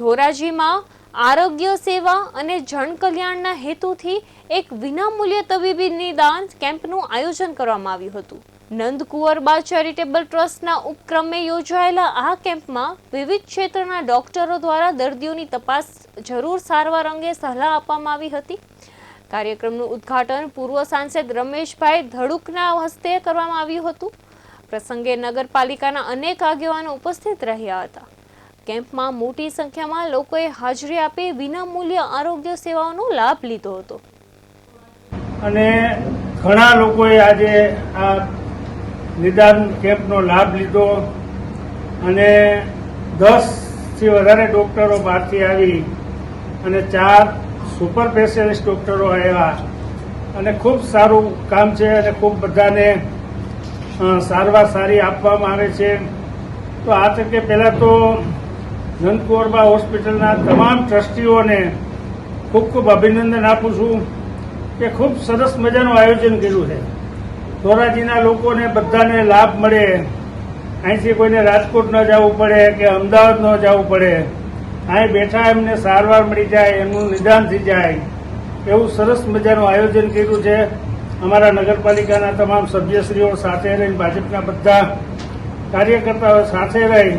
ધોરાજીમાં આરોગ્ય સેવા અને જનકલ્યાણના હેતુથી એક વિનામૂલ્ય તબીબી નિદાન કેમ્પનું આયોજન કરવામાં આવ્યું હતું। નંદકુંવરબા ચેરિટેબલ ટ્રસ્ટના ઉપક્રમે યોજાયેલા આ કેમ્પમાં વિવિધ ક્ષેત્રના ડોક્ટરો દ્વારા દર્દીઓની તપાસ, જરૂર સારવાર અંગે સલાહ આપવામાં આવી હતી। કાર્યક્રમનું ઉદ્ઘાટન પૂર્વ સાંસદ રમેશભાઈ ધડુકના હસ્તે કરવામાં આવ્યું હતું। પ્રસંગે નગરપાલિકાના અનેક આગેવાનો ઉપસ્થિત રહ્યા હતા। કેમ્પમાં મોટી સંખ્યામાં લોકોએ હાજરી આપી વિનામૂલ્ય આરોગ્ય સેવાઓનો લાભ લીધો હતો અને ઘણા લોકોએ આજે આ નિદાન કેમ્પનો લાભ લીધો અને 10 થી વધારે ડોક્ટરો બહારથી આવી અને 4 સુપર સ્પેશિયાલિસ્ટ ડોક્ટરો આવ્યા અને ખૂબ સારું કામ છે અને ખૂબ બધાને સારવાર સારી આપવામાં આવે છે। તો આ તકે પહેલાં તો નંદકુંવરબા હોસ્પિટલના તમામ ટ્રસ્ટીઓને ખૂબ ખૂબ અભિનંદન આપું છું કે ખૂબ સરસ મજાનું આયોજન કર્યું છે। ધોરાજીના લોકોને બધાને લાભ મળે, અહીંથી કોઈને રાજકોટ ન જવું પડે કે અમદાવાદ ન જવું પડે, અહીં બેઠા એમને સારવાર મળી જાય, એમનું નિદાન થઈ જાય, એવું સરસ મજાનું આયોજન કર્યું છે। અમારા નગરપાલિકાના તમામ સભ્યશ્રીઓ સાથે રહીને, ભાજપના બધા કાર્યકર્તાઓ સાથે રહી